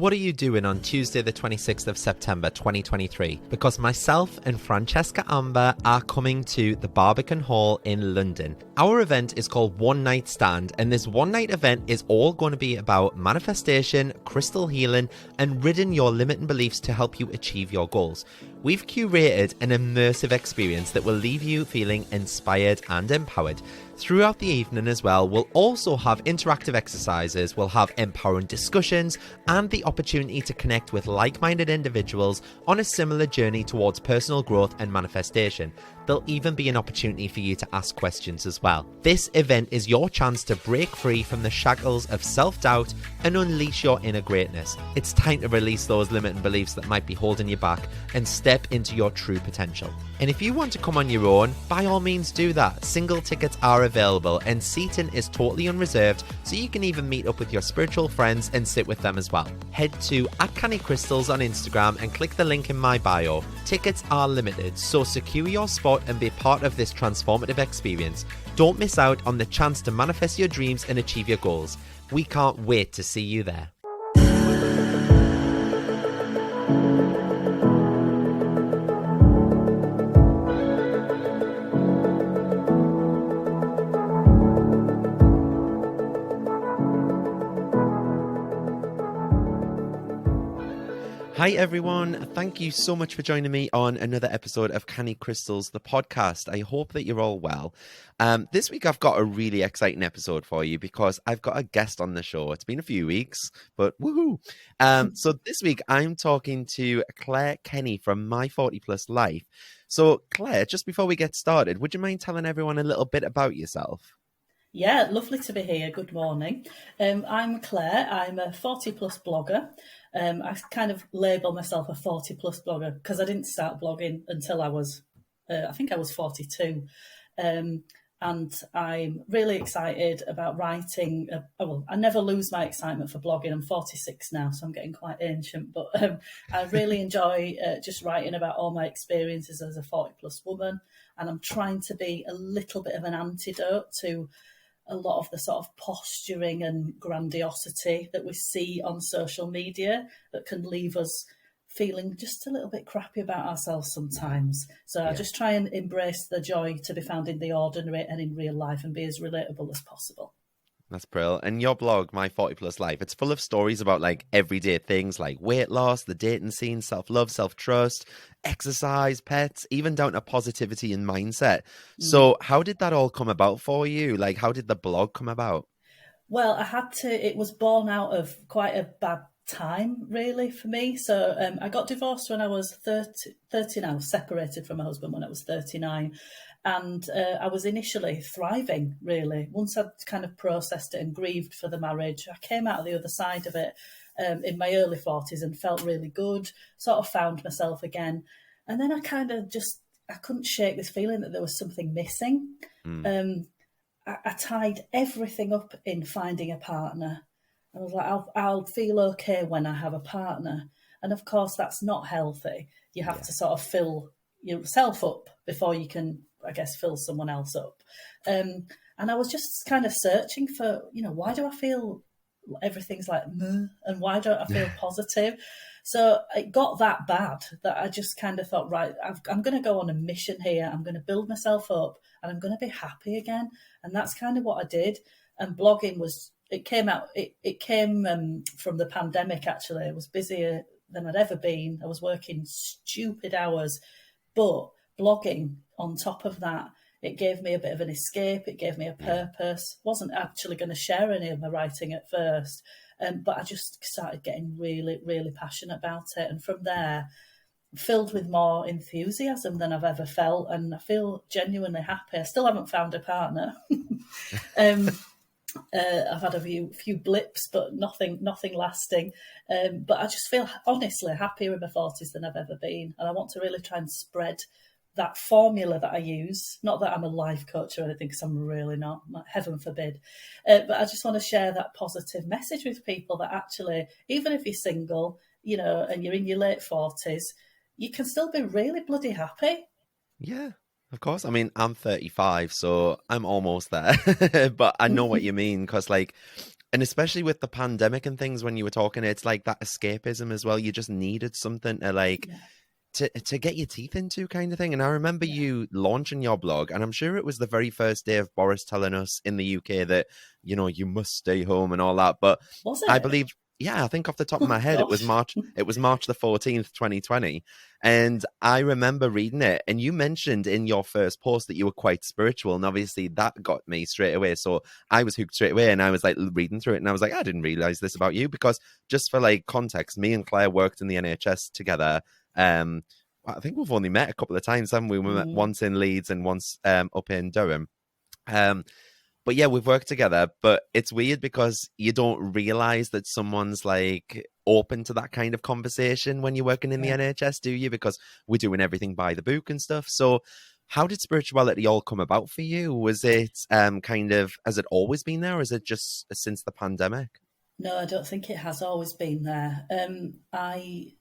What are you doing on Tuesday the 26th of September 2023? Because myself and Francesca Amber are coming to the Barbican Hall in London. Our event is called One Night Stand, and this one night event is all going to be about manifestation, crystal healing, and ridding your limiting beliefs to help you achieve your goals. We've curated an immersive experience that will leave you feeling inspired and empowered. Throughout the evening as well, we'll also have interactive exercises, we'll have empowering discussions, and the opportunity to connect with like-minded individuals on a similar journey towards personal growth and manifestation. There'll even be an opportunity for you to ask questions as well. This event is your chance to break free from the shackles of self-doubt and unleash your inner greatness. It's time to release those limiting beliefs that might be holding you back and step into your true potential. And if you want to come on your own, by all means do that. Single tickets are available and seating is totally unreserved, so you can even meet up with your spiritual friends and sit with them as well. Head to @CannyCrystals on Instagram and click the link in my bio. Tickets are limited, so secure your spot and be part of this transformative experience. Don't miss out on the chance to manifest your dreams and achieve your goals. We can't wait to see you there. Hi everyone, thank you so much for joining me on another episode of Canny Crystals, the podcast. I hope that you're all well. This week I've got a really exciting episode for you because I've got a guest on the show. It's been a few weeks, but woohoo! So this week I'm talking to Claire Kenny from My 40 Plus Life. So Claire, just before we get started, would you mind telling everyone a little bit about yourself? Yeah, lovely to be here. Good morning. I'm Claire. I'm a 40 plus blogger. I kind of label myself a 40 plus blogger because I didn't start blogging until I was 42. And I'm really excited about writing. I never lose my excitement for blogging. I'm 46 now, so I'm getting quite ancient, but I really enjoy just writing about all my experiences as a 40 plus woman. And I'm trying to be a little bit of an antidote to a lot of the sort of posturing and grandiosity that we see on social media that can leave us feeling just a little bit crappy about ourselves sometimes. So I just try and embrace the joy to be found in the ordinary and in real life and be as relatable as possible. That's brilliant. And your blog, My 40 Plus Life, it's full of stories about like everyday things like weight loss, the dating scene, self-love, self-trust, exercise, pets, even down to positivity and mindset. So how did that all come about for you? Like, how did the blog come about? Well, it was born out of quite a bad time, really, for me. So I got divorced when I was 30 now, separated from my husband when I was 39. And I was initially thriving, really. Once I'd kind of processed it and grieved for the marriage, I came out of the other side of it in my early 40s and felt really good, sort of found myself again. And then I kind of I couldn't shake this feeling that there was something missing. I tied everything up in finding a partner. I was like, I'll feel okay when I have a partner. And of course, that's not healthy. You have to sort of fill yourself up before you can, I guess, fill someone else up. And I was just kind of searching for, why do I feel everything's like meh, and why don't I feel positive? So it got that bad that I just kind of thought, right, I'm going to go on a mission here. I'm going to build myself up and I'm going to be happy again. And that's kind of what I did. And blogging came from the pandemic, actually. I was busier than I'd ever been. I was working stupid hours, but blogging on top of that, it gave me a bit of an escape. It gave me a purpose. Wasn't actually going to share any of my writing at first, but I just started getting really, really passionate about it. And from there, filled with more enthusiasm than I've ever felt, and I feel genuinely happy. I still haven't found a partner. I've had a few blips, but nothing lasting. But I just feel honestly happier in my 40s than I've ever been, and I want to really try and spread that formula that I use. Not that I'm a life coach or anything, because I'm really not, heaven forbid. But I just want to share that positive message with people that actually, even if you're single, and you're in your late 40s, you can still be really bloody happy. Yeah, of course. I mean, I'm 35, so I'm almost there. But I know what you mean, because And especially with the pandemic and things, when you were talking, it's like that escapism as well. You just needed something to like Yeah, to get your teeth into kind of thing. And I remember yeah. you launching your blog, and I'm sure it was the very first day of Boris telling us in the UK that, you know, you must stay home and all that. But Was I it? believe, yeah, I think off the top of my Oh head, gosh. It was March the 14th, 2020. And I remember reading it, and you mentioned in your first post that you were quite spiritual. And obviously that got me straight away. So I was hooked straight away, and I was like reading through it, and I was like, I didn't realize this about you, because just for like context, me and Claire worked in the NHS together. Um, I think we've only met a couple of times, haven't we? We met Mm, once in Leeds and once up in Durham. Um, but yeah, we've worked together. But it's weird because you don't realize that someone's like open to that kind of conversation when you're working in the yeah. NHS, do you? Because we're doing everything by the book and stuff. So how did spirituality all come about for you? Was it kind of, has it always been there, or is it just since the pandemic? No, I don't think it has always been there. I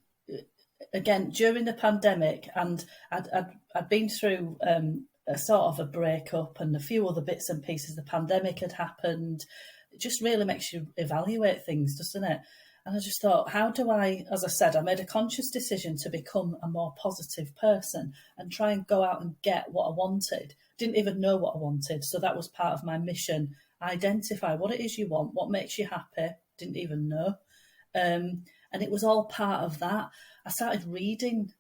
again during the pandemic, and I'd been through a sort of a breakup and a few other bits and pieces. The pandemic had happened. It just really makes you evaluate things, doesn't it? And I just thought, how do I, as I said, I made a conscious decision to become a more positive person and try and go out and get what I wanted. Didn't even know what I wanted. So that was part of my mission. Identify what it is you want, what makes you happy. Didn't even know. And it was all part of that. I started reading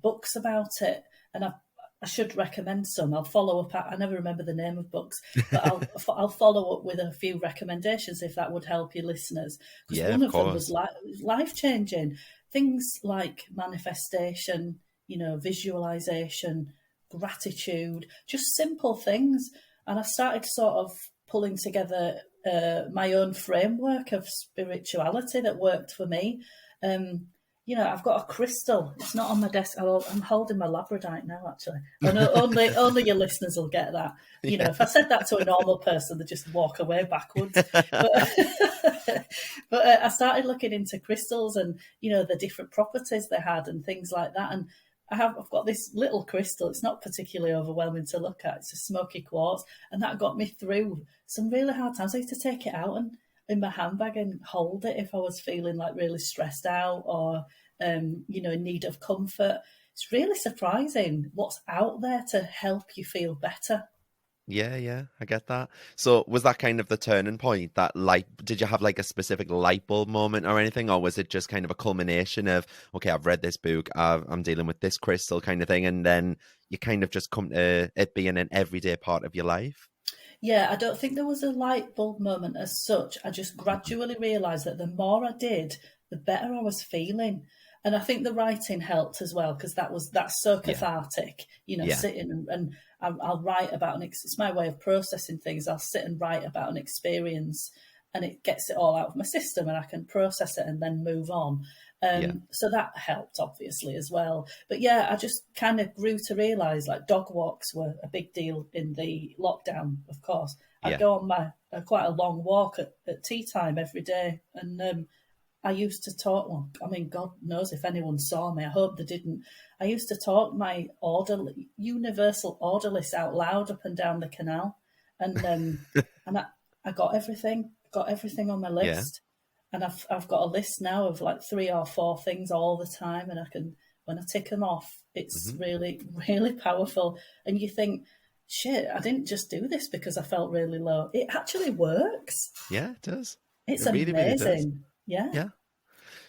books about it, and I should recommend some. I'll follow up. I never remember the name of books, but I'll follow up with a few recommendations if that would help your listeners. Because Yeah, one of of them was course. life changing. Things like manifestation, visualization, gratitude, just simple things. And I started sort of pulling together my own framework of spirituality that worked for me. Um, I've got a crystal. It's not on my desk. I'm holding my labradorite now, actually. I know only your listeners will get that. If I Yeah. said that to a normal person, they just walk away backwards. But but I started looking into crystals and the different properties they had and things like that. And I've got this little crystal. It's not particularly overwhelming to look at. It's a smoky quartz, and that got me through some really hard times. I used to take it out and in my handbag and hold it if I was feeling like really stressed out or in need of comfort. It's really surprising what's out there to help you feel better. Yeah, yeah, I get that. So was that kind of the turning point, that light, did you have like a specific light bulb moment or anything, or was it just kind of a culmination of, okay, I've read this book, I'm dealing with this crystal kind of thing, and then you kind of just come to it being an everyday part of your life? Yeah, I don't think there was a light bulb moment as such. I just Mhm. gradually realised that the more I did, the better I was feeling. And I think the writing helped as well because that's so Yeah, cathartic. yeah. Sitting and I'll write about it's my way of processing things. I'll sit and write about an experience, and it gets it all out of my system, and I can process it and then move on. Yeah. So that helped obviously as well. But yeah, I just kind of grew to realise like dog walks were a big deal in the lockdown. Of course, I'd Yeah. go on my quite a long walk at tea time every day, and I used to talk. Well, I mean, God knows if anyone saw me. I hope they didn't. I used to talk my universal order list out loud up and down the canal, and I got everything on my Yeah. list, and I've got a list now of like 3 or 4 things all the time, and I can when I tick them off, it's Hmm. really really powerful. And you think, shit, I didn't just do this because I felt really low. It actually works. Yeah, it does. It's It really, really does. amazing. Yeah. Yeah.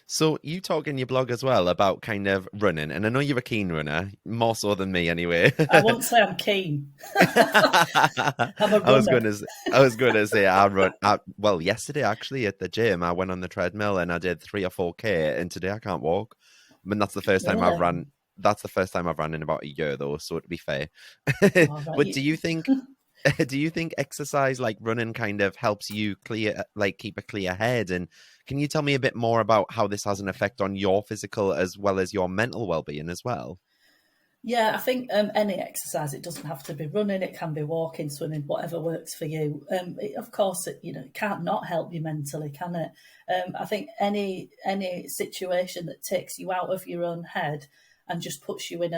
So you talk in your blog as well about kind of running, and I know you're a keen runner, more so than me anyway. I won't say I'm keen. I I'm a was runner. going to, I was going to say I run. Well, yesterday actually at the gym, I went on the treadmill and I did 3 or 4K, and today I can't walk. I mean, that's the first time I've Really? run. That's the first time I've run in about a year, though. So to be fair, All right. but do you think? Do you think exercise like running kind of helps you clear, like keep a clear head? And can you tell me a bit more about how this has an effect on your physical as well as your mental well-being as well? Yeah, I think any exercise, it doesn't have to be running, it can be walking, swimming, whatever works for you. Of course, it can't not help you mentally, can it? I think any situation that takes you out of your own head and just puts you in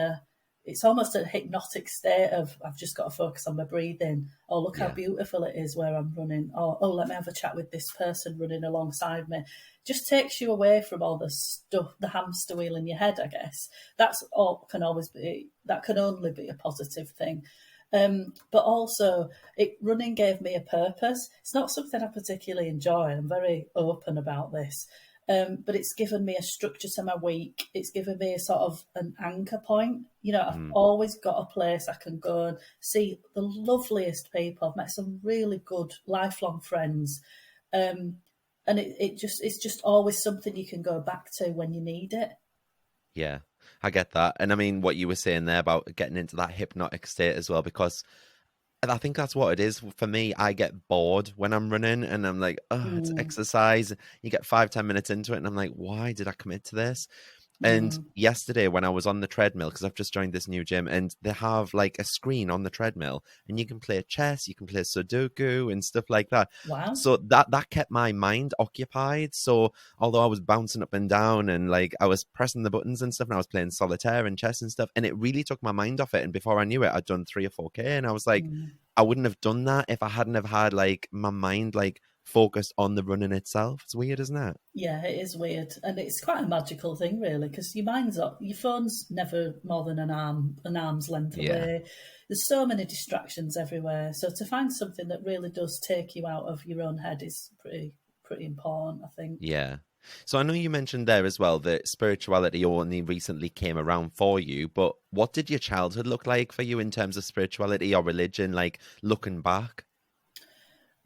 it's almost a hypnotic state of I've just got to focus on my breathing. Oh, look how Yeah. beautiful it is where I'm running. Or, oh, let me have a chat with this person running alongside me. Just takes you away from all the stuff, the hamster wheel in your head, I guess. That's all can always be, that can only be a positive thing. But also, running gave me a purpose. It's not something I particularly enjoy. I'm very open about this. But it's given me a structure to my week. It's given me a sort of an anchor point. You know, I've Mm. always got a place I can go and see the loveliest people. I've met some really good lifelong friends. Um, and it's just always something you can go back to when you need it. Yeah, I get that. And I mean, what you were saying there about getting into that hypnotic state as well, because I think that's what it is for me. I get bored when I'm running and I'm like, oh, it's Mm, exercise. You get 5, 10 minutes into it and I'm like, why did I commit to this? And mm, yesterday when I was on the treadmill, because I've just joined this new gym and they have like a screen on the treadmill and you can play chess, you can play Sudoku and stuff like that. wow. So that kept my mind occupied. So although I was bouncing up and down and like I was pressing the buttons and stuff and I was playing solitaire and chess and stuff, and it really took my mind off it. And before I knew it, I'd done 3 or 4K and I was like, Mm. I wouldn't have done that if I hadn't have had like my mind like focused on the running itself. It's weird, isn't it? Yeah, it is weird, and it's quite a magical thing, really, because your mind's up. Your phone's never more than an arm's length Yeah. away. There's so many distractions everywhere. So to find something that really does take you out of your own head is pretty important, I think. Yeah. So I know you mentioned there as well that spirituality only recently came around for you, but what did your childhood look like for you in terms of spirituality or religion, like looking back?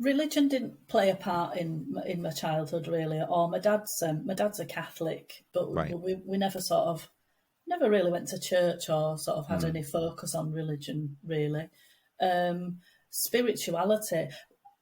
Religion didn't play a part in my childhood really at all. My dad's a Catholic, but Right. we never sort of never really went to church or sort of had Mm. any focus on religion really. Spirituality.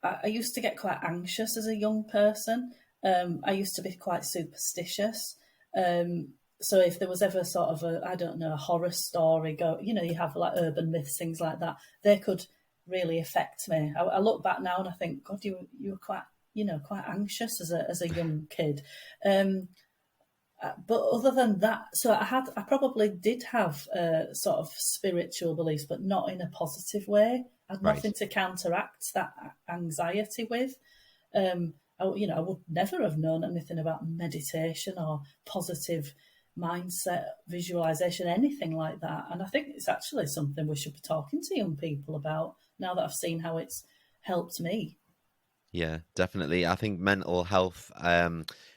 I used to get quite anxious as a young person. I used to be quite superstitious. Um, so if there was ever sort of I don't know, a horror story go, you know, you have like urban myths, things like that, they could really affect me. I look back now and I think, God, you were quite, you know, quite anxious as a young kid. Um, but other than that, so I probably did have sort of spiritual beliefs, but not in a positive way. I had Right. nothing to counteract that anxiety with. I would never have known anything about meditation or positive mindset, visualization, anything like that. And I think it's actually something we should be talking to young people about now that I've seen how it's helped me. Yeah, definitely. I think mental health,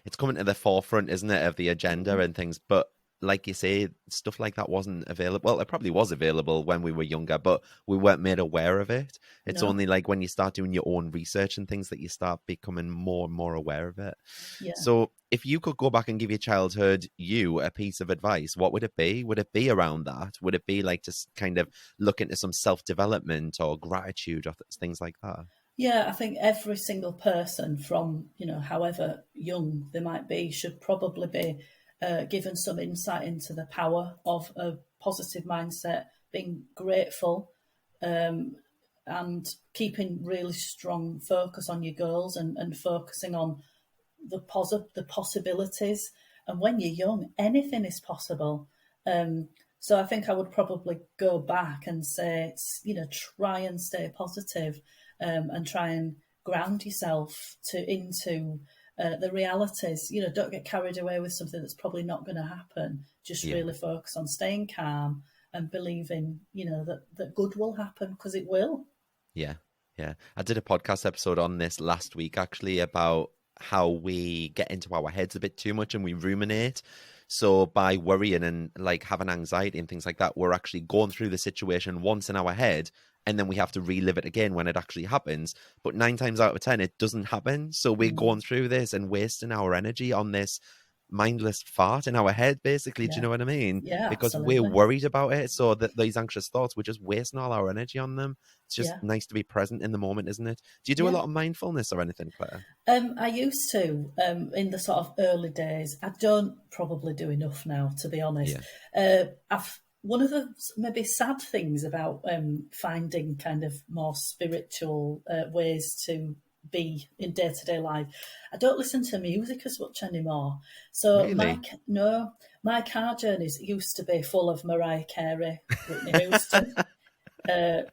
it's coming to the forefront, isn't it, of the agenda and things. But like you say, stuff like that wasn't available. Well, it probably was available when we were younger, but we weren't made aware of it. It's No, only like when you start doing your own research and things that you start becoming more and more aware of it. yeah. So if you could go back and give your childhood you a piece of advice, what would it be? Would it be around that? Would it be like just kind of look into some self-development or gratitude or things like that? Yeah, I think every single person from, you know, however young they might be, should probably be given some insight into the power of a positive mindset, being grateful, um, and keeping really strong focus on your goals and focusing on the possibilities. And when you're young, anything is possible. So I think I would probably go back and say, you know, try and stay positive, and try and ground yourself into the realities. You know, don't get carried away with something that's probably not going to happen. Just Yeah. really focus on staying calm and believing, you know, that good will happen because it will. Yeah, yeah. I did a podcast episode on this last week actually about how we get into our heads a bit too much and we ruminate. So by worrying and like having anxiety and things like that, we're actually going through the situation once in our head and then we have to relive it again when it actually happens. But 9 times out of 10, it doesn't happen. So we're Mm, going through this and wasting our energy on this mindless fart in our head, basically. Do you yeah, know what I mean? yeah, Because we're absolutely. worried about it. So that these anxious thoughts, we're just wasting all our energy on them. It's just Yeah, nice to be present in the moment, isn't it? Do you do a yeah. lot of mindfulness or anything, Claire? I used to in the sort of early days. I don't probably do enough now, to be honest. Yeah. I've one of the maybe sad things about finding kind of more spiritual ways to be in day to day life. I don't listen to music as much anymore. So Really? no, My car journeys used to be full of Mariah Carey, Whitney Houston,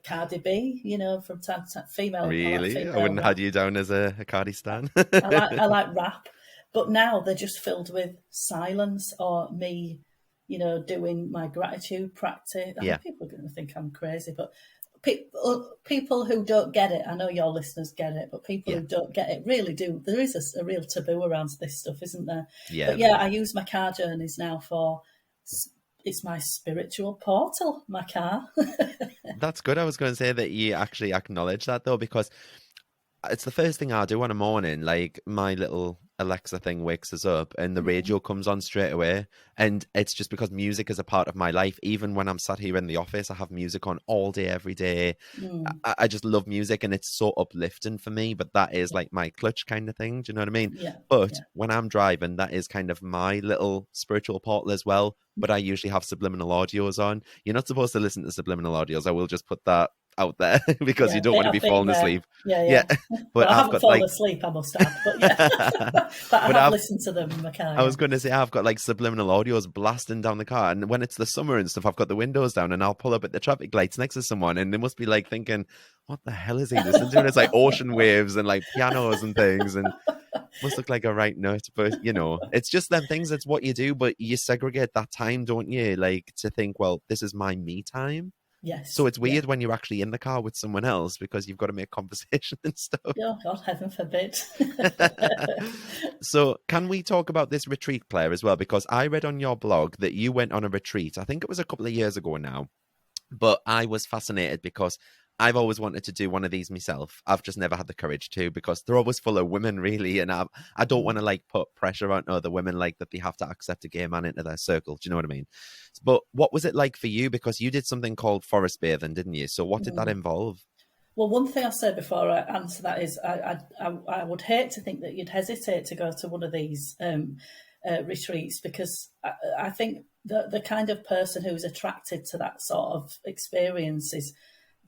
Cardi B, from time to time. I like Really? I female wouldn't have rap. had you down as a Cardi stan. I like rap, but now they're just filled with silence or me, doing my gratitude practice. I Yeah, mean, people are going to think I'm crazy, but people who don't get it, I know your listeners get it, but people yeah, who don't get it really do. There is a real taboo around this stuff, isn't there? yeah, But there yeah, is. I use my car journeys now for. It's my spiritual portal, my car. That's good. I was going to say that you actually acknowledge that though, because it's the first thing I do on a morning. Like my little Alexa thing wakes us up and the radio comes on straight away. And it's just because music is a part of my life. Even when I'm sat here in the office, I have music on all day, every day. Mm, I just love music and it's so uplifting for me, but that is yeah, like my clutch kind of thing. Do you know what I mean? yeah, But yeah. when I'm driving, that is kind of my little spiritual portal as well. But I usually have subliminal audios on. You're not supposed to listen to subliminal audios. I will just put that out there because you Yeah, don't want to be I've been falling there. asleep. Yeah, Yeah, yeah. but Well, I I've haven't got fallen like, asleep, I must add, but yeah. But I but have I've listened to them in my car, I yeah. was going to say I've got like subliminal audios blasting down the car, and when it's the summer and stuff, I've got the windows down, and I'll pull up at the traffic lights next to someone, and they must be like thinking, "What the hell is he listening to?" And it's like ocean waves and like pianos and things, and must look like a right nut. But it's just them things. It's what you do, but you segregate that time, don't you? Like to think, well, this is my me time. So Yes, it's yeah. weird when you're actually in the car with someone else because you've got to make conversation and stuff. Oh, God, heaven forbid. So, can we talk about this retreat, Claire, as well? Because I read on your blog that you went on a retreat. I think it was a couple of years ago now, but I was fascinated because I've always wanted to do one of these myself. I've just never had the courage to because they're always full of women, really, and I don't want Mm, to like put pressure on other women like that they have to accept a gay man into their circle. Do you know what I mean? But what was it like for you? Because you did something called forest bathing, didn't you? So, what did that mm. involve? Well, one thing I'll say before I answer that is I would hate to think that you'd hesitate to go to one of these retreats because I think the kind of person who's attracted to that sort of experience is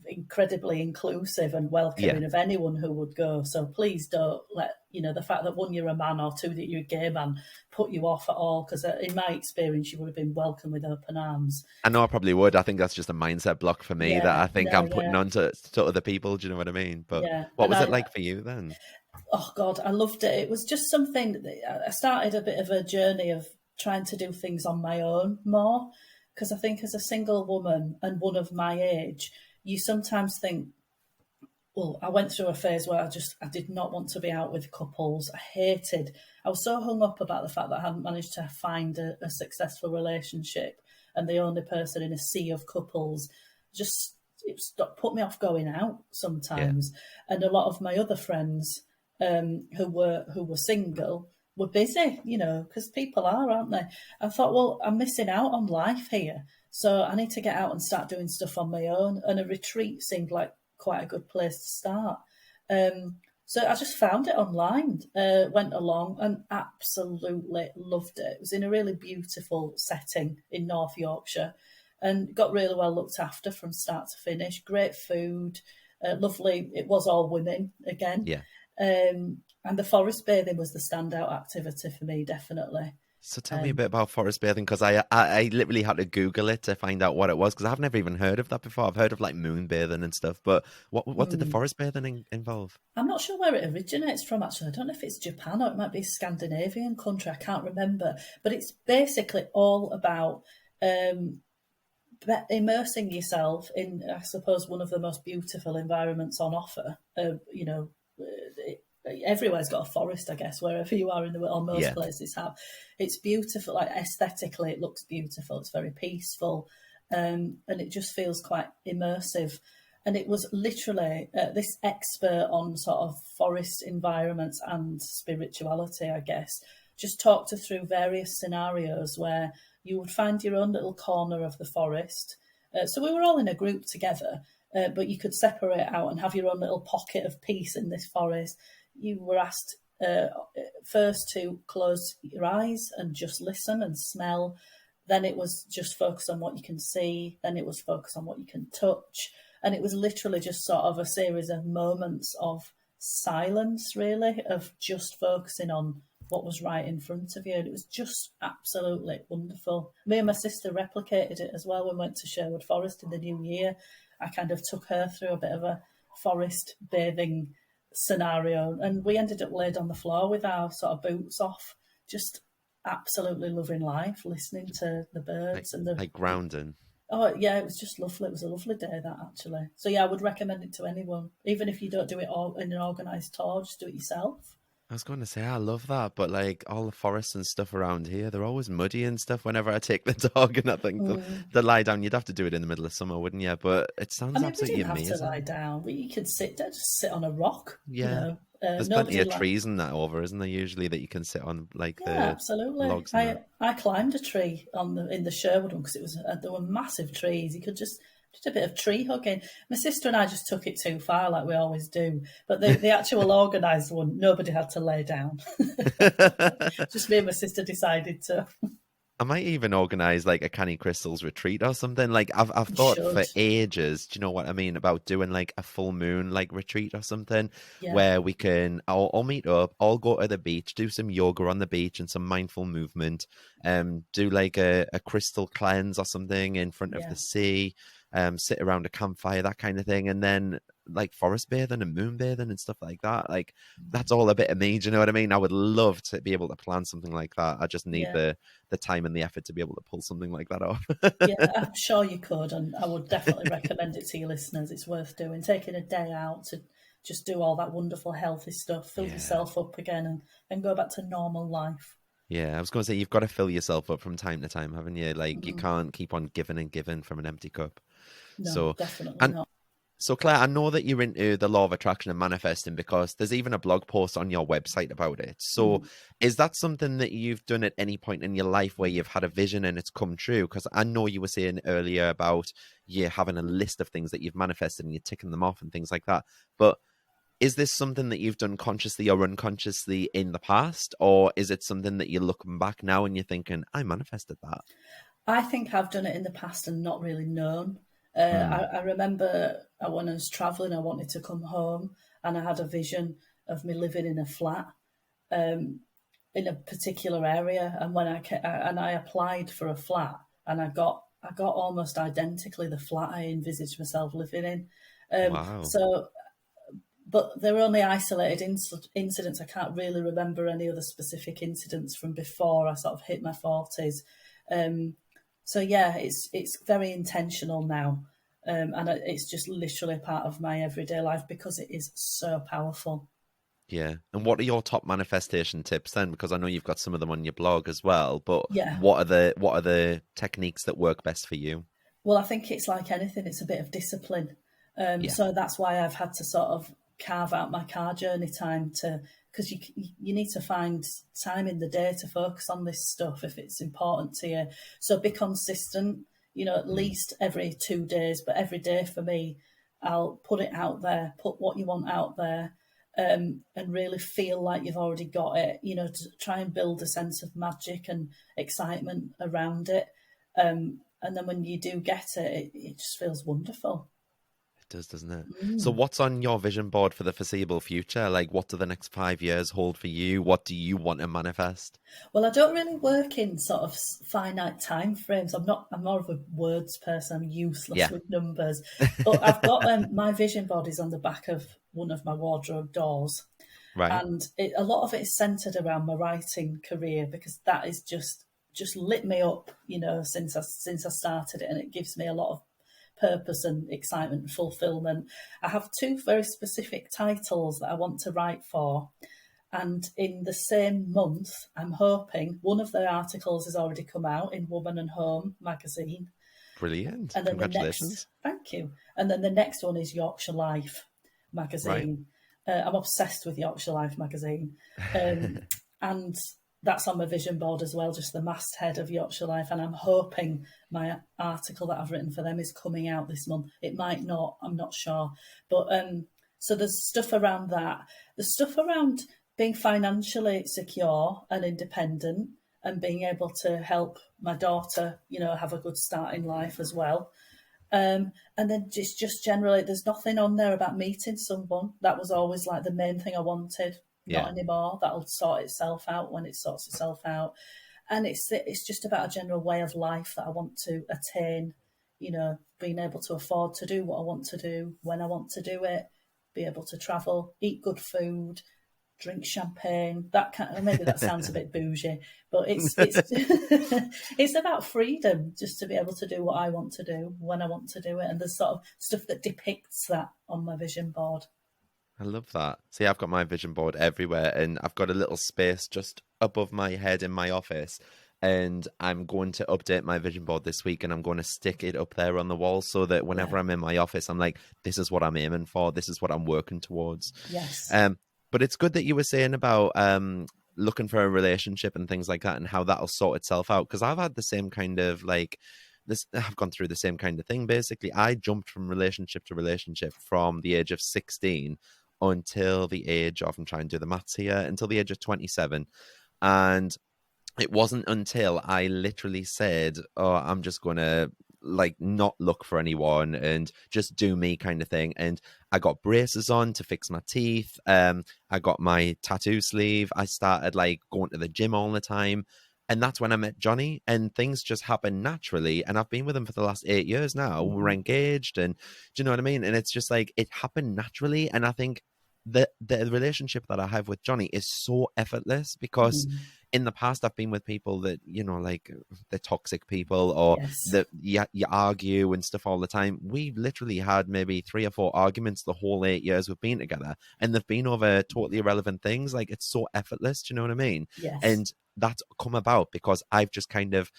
incredibly inclusive and Yeah. welcoming of anyone who would go. So please don't let the fact that one, you're a man, or two, that you're a gay man, put you off at all. Because in my experience, you would have been welcomed with open arms. I know I probably would. I think that's just a mindset block for me that Yeah, I think no, I'm putting yeah, on to other people. Do you know what I mean? But yeah. what And was it like for you then? oh God, I loved it. It was just something that I started a bit of a journey of trying to do things on my own more. Because I think as a single woman and one of my age, you sometimes think, well, I went through a phase where I did not want to be out with couples. I was so hung up about the fact that I hadn't managed to find a successful relationship and the only person in a sea of couples. Just put me off going out Yeah. sometimes. And a lot of my other friends who were single were busy, because people are, aren't they? I thought, well, I'm missing out on life here. So I need to get out and start doing stuff on my own. And a retreat seemed like quite a good place to start. So I just found it online, went along and absolutely loved it. It was in a really beautiful setting in North Yorkshire and got really well looked after from start to finish. Great food, lovely. It was all women again. Yeah. And the forest bathing was the standout activity for me, definitely. So tell me a Um, bit about forest bathing because I literally had to Google it to find out what it was because I've never even heard of that before. I've heard of like moon bathing and stuff, but what did the mm, forest bathing involve? I'm not sure where it originates from, actually. I don't know if it's Japan or it might be a Scandinavian country. I can't remember. But it's basically all about um, immersing yourself in, I suppose, one of the most beautiful environments on offer. Everywhere's got a forest, I guess, wherever you are in the world, or most Yeah. places have. It's beautiful, like aesthetically, it looks beautiful. It's very peaceful, and it just feels quite immersive. And it was literally this expert on sort of forest environments and spirituality, I guess, just talked us through various scenarios where you would find your own little corner of the forest. So we were all in a group together, but you could separate out and have your own little pocket of peace in this forest. You were asked first to close your eyes and just listen and smell. Then it was just focus on what you can see. Then it was focus on what you can touch. And it was literally just sort of a series of moments of silence, really, of just focusing on what was right in front of you. And it was just absolutely wonderful. Me and my sister replicated it as well when we went to Sherwood Forest in the new year. I kind of took her through a bit of a forest bathing scenario, and we ended up laid on the floor with our sort of boots off, just absolutely loving life, listening to the Like, birds and the. like grounding. Oh yeah, it was just lovely. It was a lovely day, that, actually. So yeah, I would recommend it to anyone, even if you don't do it all in an organised tour. Just do it yourself. I was going to say, I love that, but like all the forests and stuff around here, they're always muddy and stuff whenever I take the dog, and I think the lie down, you'd have to do it in the middle of summer, wouldn't you? But it I sounds mean, we absolutely didn't have to amazing. lie down. You could sit there, just sit on a rock. Yeah. There's plenty Nobody of like. trees and that over, isn't there, usually that you can sit on, like Yeah, the absolutely. logs and that. I climbed a tree on the in the Sherwood one because it was there were massive trees. You could just a bit of tree hugging. My sister and I just took it too far, like we always do. But the actual organised one, nobody had to lay down. Just me and my sister decided to. I might even organize like a Canny Crystals retreat or something. Like I've You thought should. for ages, do you know what I mean, about doing like a full moon like retreat or something Yeah, where we can all meet up, all go to the beach, do some yoga on the beach and some mindful movement, do like a crystal cleanse or something in front of the yeah. sea, sit around a campfire, that kind of thing, and then like forest bathing and moon bathing and stuff like that. Like that's all a bit of me, do you know what I mean? I would love to be able to plan something like that. I just need Yeah. the time and the effort to be able to pull something like that off. Yeah, I'm sure you could, and I would definitely recommend it to your listeners. It's worth doing. Taking a day out to just do all that wonderful, healthy stuff, fill Yeah. yourself up again, and go back to normal life. Yeah, I was going to say you've got to fill yourself up from time to time, haven't you? Like you can't keep on giving and giving from an empty cup. No, So, definitely and not. so Claire, I know that you're into the law of attraction and manifesting because there's even a blog post on your website about it. So, is that something that you've done at any point in your life where you've had a vision and it's come true? Because I know you were saying earlier about you having a list of things that you've manifested and you're ticking them off and things like that. But is this something that you've done consciously or unconsciously in the past? Or is it something that you're looking back now and you're thinking, I manifested that? I think I've done it in the past and not really known. Mm, I remember when I was travelling, I wanted to come home, and I had a vision of me living in a flat in a particular area. And and I applied for a flat, and I got almost identically the flat I envisaged myself living in. wow. So, but they were only isolated incidents. I can't really remember any other specific incidents from before I sort of hit my 40s. So yeah, it's very intentional now, and it's just literally a part of my everyday life because it is so powerful. Yeah. And what are your top manifestation tips then? Because I know you've got some of them on your blog as well, but Yeah. what are the techniques that work best for you? Well, I think it's like anything; it's a bit of discipline. Yeah. So that's why I've had to sort of carve out my car journey time to because you need to find time in the day to focus on this stuff if it's important to you. So be consistent. You know, at Mm, least every 2 days, but every day for me, I'll put it out there, put what you want out there, and really feel like you've already got it. You know, to try and build a sense of magic and excitement around it. And then when you do get it, it just feels wonderful. it does, doesn't it? So what's on your vision board for the foreseeable future? Like what do the next 5 years hold for you? What do you want to manifest? Well, I don't really work in sort of finite time frames. I'm not. I'm more of a words person. I'm useless Yeah. with numbers. But I've got my vision board is on the back of one of my wardrobe doors, Right. and a lot of it is centered around my writing career because that is just lit me up. You know, since I started it, and it gives me a lot of purpose and excitement and fulfillment. I have two very specific titles that I want to write for. And in the same month, I'm hoping one of the articles has already come out in Woman and Home magazine. Brilliant. And then the next, Congratulations. thank you. And then the next one is Yorkshire Life Right. magazine. I'm obsessed with Yorkshire Life magazine. And that's on my vision board as well, just the masthead of Yorkshire Life. And I'm hoping my article that I've written for them is coming out this month. It might not, I'm not sure. But so there's stuff around that. There's stuff around being financially secure and independent and being able to help my daughter, you know, have a good start in life as well. And then just generally, there's nothing on there about meeting someone. That was always like the main thing I wanted. not Yeah. anymore. That'll sort itself out when it sorts itself out. And it's just about a general way of life that I want to attain, being able to afford to do what I want to do when I want to do it, be able to travel, eat good food, drink champagne. Maybe that sounds a bit bougie, but it's it's about freedom, just to be able to do what I want to do when I want to do it. And there's sort of stuff that depicts that on my vision board. I love that. See, I've got my vision board everywhere, and I've got a little space just above my head in my office. And I'm going to update my vision board this week, and I'm going to stick it up there on the wall so that whenever I'm in my office, I'm like, this is what I'm aiming for. This is what I'm working towards. Yes. But it's good that you were saying about looking for a relationship and things like that, and how that'll sort itself out. Because I've had the same kind of I've gone through the same kind of thing. Basically, I jumped from relationship to relationship from the age of 16 until the age of, I'm trying to do the maths here, until the age of 27. And it wasn't until I literally said, oh, I'm just going to not look for anyone and just do me kind of thing. And I got braces on to fix my teeth. I got my tattoo sleeve. I started going to the gym all the time. And that's when I met Johnny, and things just happened naturally. And I've been with him for the last 8 years now. Mm-hmm. We're engaged, and do you know what I mean? And it's just it happened naturally. And I think the relationship that I have with Johnny is so effortless, because in the past I've been with people that, they're toxic people, or that you argue and stuff all the time. We've literally had maybe 3 or 4 arguments the whole 8 years we've been together, and they've been over totally irrelevant things. It's so effortless. Do you know what I mean? Yes. And that's come about because I've just kind of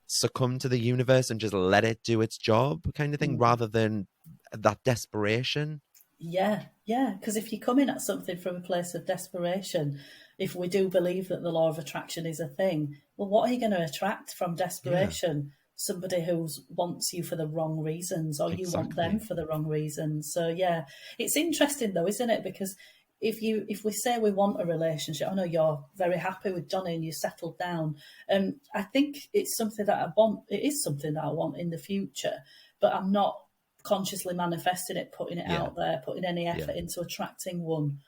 succumbed to the universe and just let it do its job kind of thing, rather than that desperation. Yeah, because if you come in at something from a place of desperation, if we do believe that the law of attraction is a thing, well, what are you going to attract from desperation? Yeah. Somebody who wants you for the wrong reasons, or you want them for the wrong reasons. So yeah, it's interesting though, isn't it? Because if we say we want a relationship, I know you're very happy with Johnny and you settled down. I think it's something that I want. It is something that I want in the future, but I'm not consciously manifesting it, putting it out there, putting any effort into attracting one.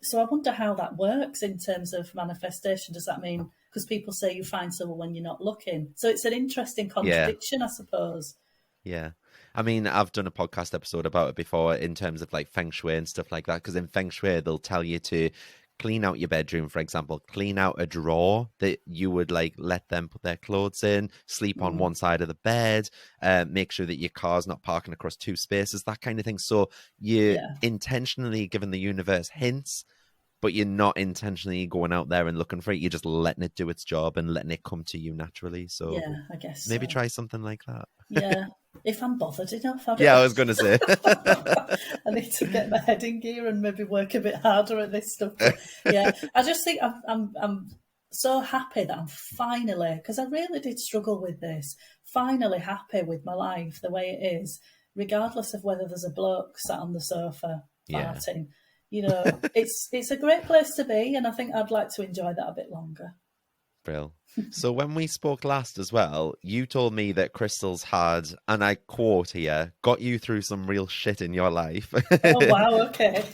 So I wonder how that works in terms of manifestation. Does that mean, because people say you find someone when you're not looking? So it's an interesting contradiction, I suppose. Yeah. I mean, I've done a podcast episode about it before in terms of feng shui and stuff like that. Because in feng shui, they'll tell you to clean out your bedroom, for example, clean out a drawer that you would let them put their clothes in, sleep on one side of the bed, make sure that your car's not parking across 2 spaces, that kind of thing. So you're intentionally giving the universe hints, but you're not intentionally going out there and looking for it. You're just letting it do its job and letting it come to you naturally. So yeah, I guess maybe try something like that. Yeah, if I'm bothered enough. I was going to say. I need to get my head in gear and maybe work a bit harder at this stuff. But yeah, I just think I'm so happy that I'm finally, because I really did struggle with this, finally happy with my life the way it is, regardless of whether there's a bloke sat on the sofa farting. It's a great place to be, and I think I'd like to enjoy that a bit longer. Brill. So when we spoke last as well, you told me that crystals had, and I quote here, got you through some real shit in your life. Oh, wow, okay.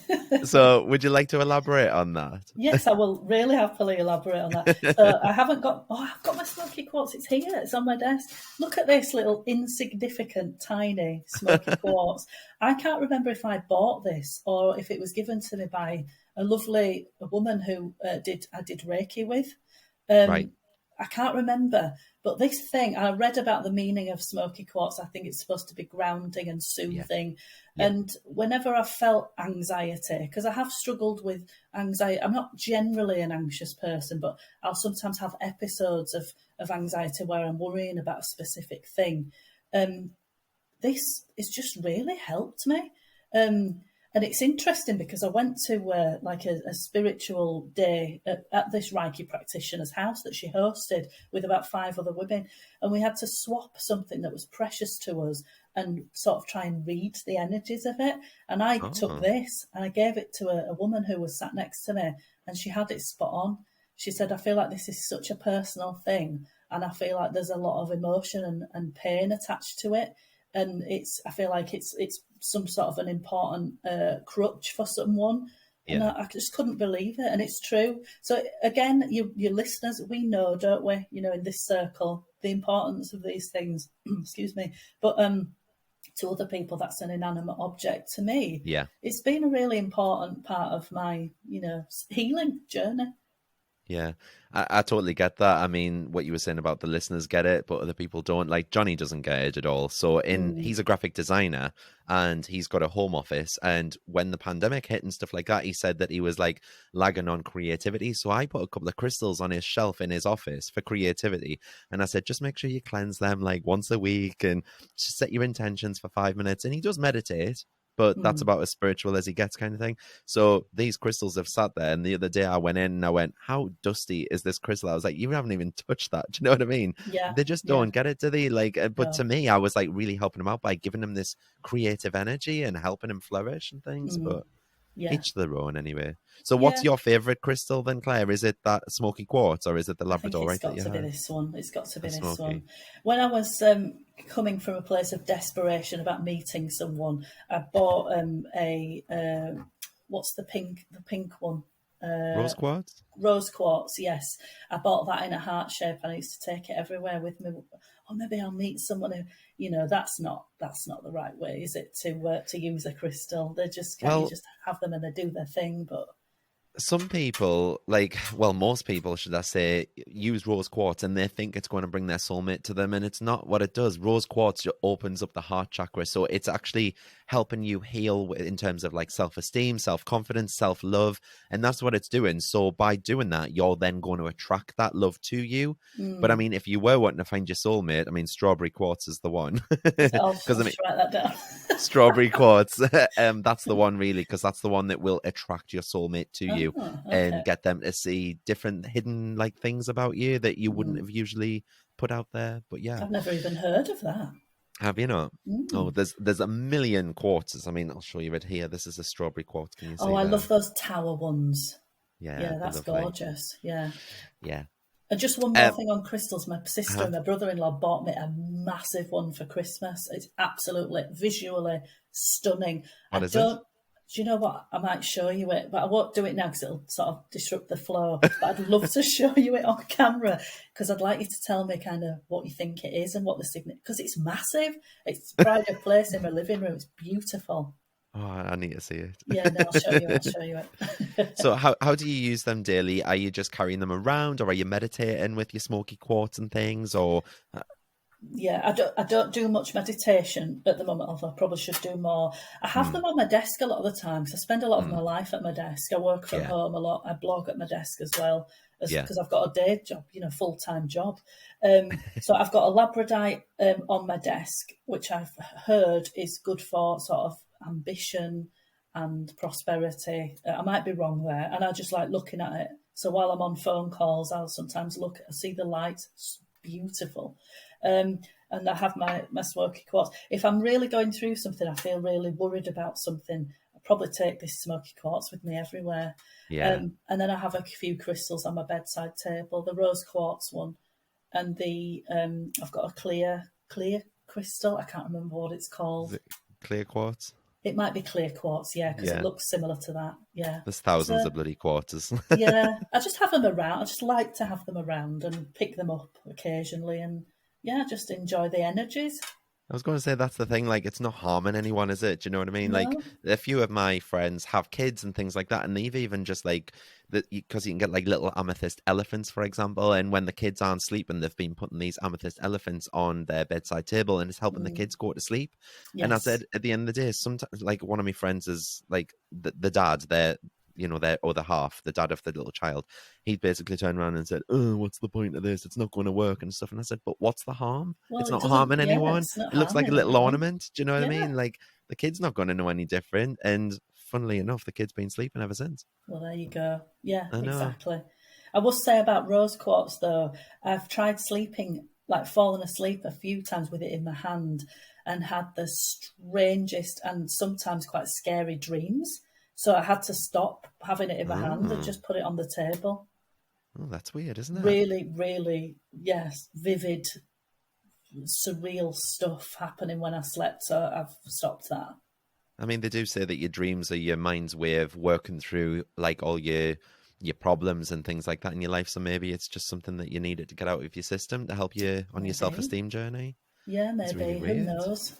So would you like to elaborate on that? Yes, I will really happily elaborate on that. So I've got my smoky quartz. It's here. It's on my desk. Look at this little insignificant, tiny smoky quartz. I can't remember if I bought this or if it was given to me by a woman who I did Reiki with. Right. I can't remember, but this thing, I read about the meaning of smoky quartz. I think it's supposed to be grounding and soothing. Yeah. And whenever I felt anxiety, because I have struggled with anxiety, I'm not generally an anxious person, but I'll sometimes have episodes of anxiety where I'm worrying about a specific thing. This has just really helped me. And it's interesting because I went to a spiritual day at this Reiki practitioner's house that she hosted with about 5 other women. And we had to swap something that was precious to us and sort of try and read the energies of it. And I took this and I gave it to a woman who was sat next to me, and she had it spot on. She said, I feel like this is such a personal thing, and I feel like there's a lot of emotion and pain attached to it. And I feel like it's some sort of an important crutch for someone. And Yeah. I just couldn't believe it. And it's true. So again, your listeners, we know, don't we, in this circle, the importance of these things, excuse me. But to other people, that's an inanimate object. To me, Yeah. it's been a really important part of my, healing journey. Yeah, I totally get that. I mean, what you were saying about the listeners get it, but other people don't. Like Johnny doesn't get it at all. So Mm, he's a graphic designer and he's got a home office. And when the pandemic hit and stuff like that, he said that he was like lagging on creativity. So I put a couple of crystals on his shelf in his office for creativity. And I said, just make sure you cleanse them like once a week and just set your intentions for 5 minutes. And he does meditate, but that's mm, about as spiritual as he gets, kind of thing. So these crystals have sat there, and the other day I went in and I went, how dusty is this crystal? I was like, you haven't even touched that. Do you know what I mean? yeah, They just yeah, don't get it, do they? Like, but to no, me, I was like really helping him out by giving him this creative energy and helping him flourish and things. mm, But yeah. each their own anyway. So what's Yeah, your favorite crystal then, Claire? Is it that smoky quartz or is it the I think it's Labradorite that got you to be have? this one. It's got to be The this one. smoky. When I was coming from a place of desperation about meeting someone, I bought what's the pink one? Rose quartz? Rose quartz. Yes, I bought that in a heart shape, and I used to take it everywhere with me. Or maybe I'll meet someone who, that's not the right way, is it? To use a crystal, they just can't. You Well, just have them and they do their thing, but. some people, like, well, most people, should I say, use rose quartz and they think it's going to bring their soulmate to them, and it's not what it does. Rose quartz just opens up the heart chakra, so it's actually helping you heal in terms of like self-esteem, self-confidence, self-love, and that's what it's doing. So by doing that, you're then going to attract that love to you. But I Mm, mean, if you were wanting to find your soulmate, I mean, strawberry quartz is the one. I'll Because I mean, just write that down. strawberry quartz, that's the one really, because that's the one that will attract your soulmate to you Oh, and okay. get them to see different hidden like things about you that you wouldn't Mm. have usually put out there. But yeah, I've never even heard of that. have you not? Oh, Mm. there's a million quartzes. I mean, I'll show you it here. This is a strawberry quartz. Can you Oh, see I there? love those tower ones. Yeah, Yeah, they're that's lovely. gorgeous. Yeah. Yeah. And just one more um thing on crystals. My sister uh and my brother-in-law bought me a massive one for Christmas. It's absolutely visually stunning. I what is it? don't. Do you know what? I might show you it, but I won't do it now because it'll sort of disrupt the flow. But I'd love to show you it on camera because I'd like you to tell me kind of what you think it is and what the signature. Because it's massive. It's pride of place in my living room. It's beautiful. Oh, I need to see Yeah, no, I'll show you. I'll it. show you it. So how do you use them daily? Are you just carrying them around, or are you meditating with your smoky quartz and things? Or Yeah, I don't do much meditation at the moment, although I probably should do more. I have mm, them on my desk a lot of the time because I spend a lot of my mm, life at my desk. I work from yeah, home a lot. I blog at my desk as well as yeah. because I've got a day job, full-time job. So I've got a labradorite on my desk, which I've heard is good for sort of ambition and prosperity. I might be wrong there, and I just like looking at it. So while I'm on phone calls, I'll sometimes I see the light. It's beautiful. And I have my smoky quartz. If I'm really going through something, I feel really worried about something, I probably take this smoky quartz with me everywhere. Yeah. And then I have a few crystals on my bedside table, the rose quartz one, and the I've got a clear crystal. I can't remember what it's Is called. it clear quartz? It might be clear quartz, yeah, because it Yeah. looks similar to that. Yeah. There's thousands So of bloody quarters. yeah, I just have them around. I just like to have them around and pick them up occasionally, and yeah, just enjoy the energies. I was going to say that's the thing. Like, it's not harming anyone, is it? Do you know what I mean? Like, No. a few of my friends have kids and things like that, and they've even just like that because you can get like little amethyst elephants, for example. And when the kids aren't sleeping, they've been putting these amethyst elephants on their bedside table, and it's helping the Mm, kids go to sleep. And I yes. said at the end of the day, sometimes like one of my friends is like the dad, their other half, the dad of the little child, he basically turned around and said, "Oh, what's the point of this? It's not going to work and stuff." And I said, "But what's the harm? Well, It's it not doesn't. harming Yeah, anyone. it's not It looks like a harming little anyone. ornament." Do you know what I Yeah. mean? Like the kid's not going to know any different. And funnily enough, the kid's been sleeping ever since. Well, there you go. Yeah, I know. exactly. I will say about rose quartz though, I've tried sleeping, like falling asleep a few times with it in my hand, and had the strangest and sometimes quite scary dreams. So I had to stop having it in my hand and Oh, just put it on the table. oh, that's weird, isn't it? Really, really, yes, vivid, surreal stuff happening when I slept. So I've stopped that. I mean, they do say that your dreams are your mind's way of working through like all your problems and things like that in your life. So maybe it's just something that you needed to get out of your system to help you on your Maybe. self-esteem journey. Yeah, It's really maybe. Who weird. knows?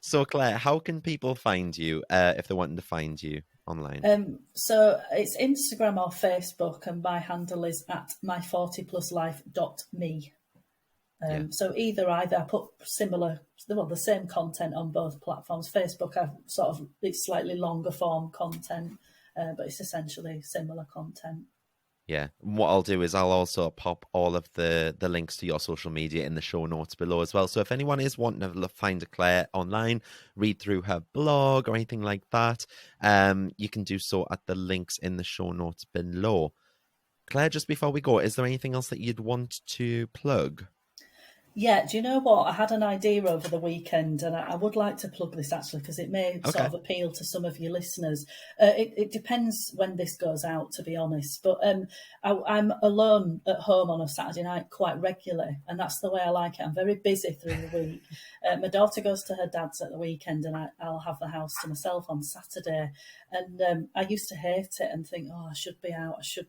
So Claire, how can people find you if they're wanting to find you online? So it's Instagram or Facebook, and my handle is at my40pluslife.me. Yeah. So either I put the same content on both platforms. Facebook, it's slightly longer form content, but it's essentially similar content. Yeah. And what I'll do is I'll also pop all of the links to your social media in the show notes below as well. So if anyone is wanting to find a Claire online, read through her blog or anything like that, you can do so at the links in the show notes below. Claire, just before we go, is there anything else that you'd want to plug? Yeah, do you know what? I had an idea over the weekend, and I would like to plug this actually because it may sort of appeal to some of your listeners. It depends when this goes out, to be honest. But I'm alone at home on a Saturday night quite regularly, and that's the way I like it. I'm very busy through the week. My daughter goes to her dad's at the weekend, and I'll have the house to myself on Saturday. And I used to hate it and think, oh, I should be out. I should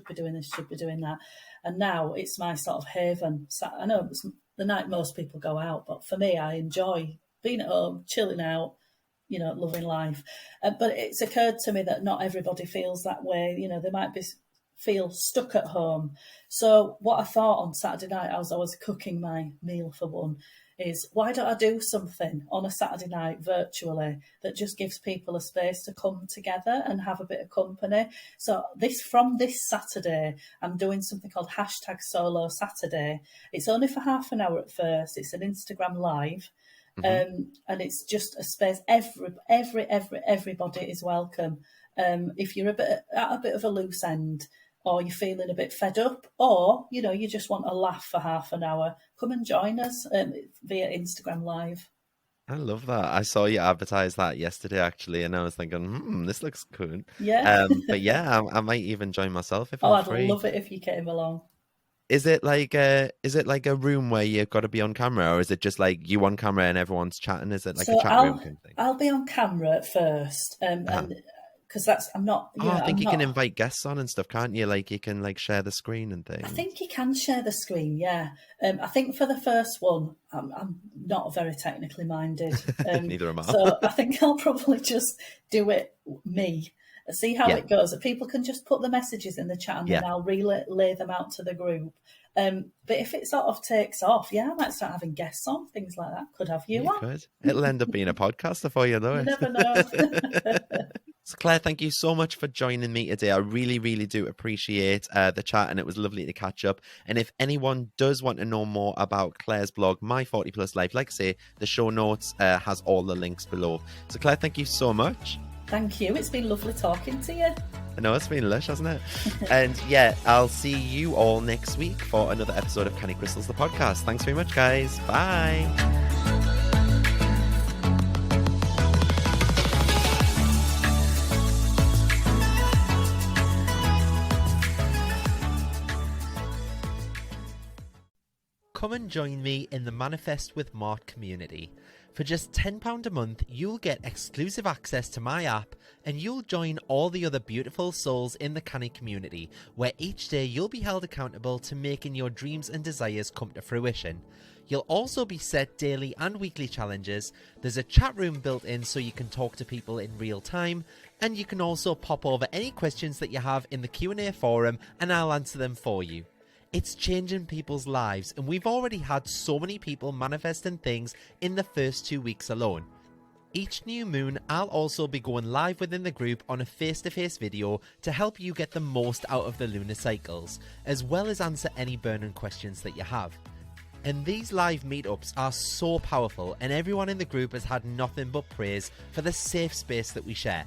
be doing this, should be doing that. And now it's my sort of haven. I know it's the night most people go out, but for me, I enjoy being at home, chilling out, loving life. But it's occurred to me that not everybody feels that way. They might feel stuck at home. So what I thought on Saturday night, as I was cooking my meal for one, is why don't I do something on a Saturday night virtually that just gives people a space to come together and have a bit of company. So from this Saturday, I'm doing something called #SoloSaturday. It's only for half an hour at first. It's an Instagram live. And it's just a space. Everybody is welcome. If you're at a bit of a loose end, or you're feeling a bit fed up, or, you just want a laugh for half an hour, come and join us via Instagram Live. I love that. I saw you advertise that yesterday, actually, and I was thinking, this looks good. Yeah. But yeah, I might even join myself if I'm I'd free. love it if you came along. Is it like a room where you've got to be on camera, or is it just like you on camera and everyone's chatting? Is it like a chat room kind of thing? I'll be on camera at first, and because I'm not. I think you can invite guests on and stuff, can't you? Like you can share the screen and things. I think you can share the screen. Yeah. I think for the first one, I'm not very technically minded. Neither am I. So I think I'll probably just do it me. See how it goes. People can just put the messages in the chat, and then I'll relay them out to the group. But if it sort of takes off, I might start having guests on, things like that. Could have you on. Could. It'll end up being a podcast before you know it. You never know. So Claire, thank you so much for joining me today. I really, really do appreciate the chat, and it was lovely to catch up. And if anyone does want to know more about Claire's blog, My 40 Plus Life, like I say, the show notes has all the links below. So Claire, thank you so much. Thank you. It's been lovely talking to you. I know, it's been lush, hasn't it? And I'll see you all next week for another episode of Canny Crystals, the podcast. Thanks very much, guys. Bye. Come and join me in the Manifest with Mart community. For just £10 a month, you'll get exclusive access to my app, and you'll join all the other beautiful souls in the Canny community, where each day you'll be held accountable to making your dreams and desires come to fruition. You'll also be set daily and weekly challenges. There's a chat room built in so you can talk to people in real time, and you can also pop over any questions that you have in the Q&A forum, and I'll answer them for you. It's changing people's lives, and we've already had so many people manifesting things in the first 2 weeks alone. Each new moon, I'll also be going live within the group on a face-to-face video to help you get the most out of the lunar cycles, as well as answer any burning questions that you have. And these live meetups are so powerful, and everyone in the group has had nothing but praise for the safe space that we share.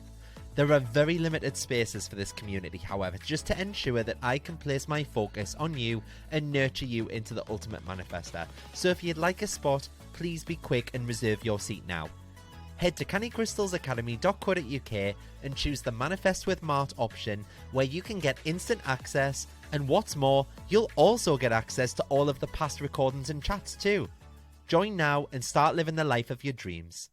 There are very limited spaces for this community, however, just to ensure that I can place my focus on you and nurture you into the ultimate manifester. So if you'd like a spot, please be quick and reserve your seat now. Head to cannycrystalsacademy.co.uk and choose the Manifest with Mart option, where you can get instant access, and what's more, you'll also get access to all of the past recordings and chats too. Join now and start living the life of your dreams.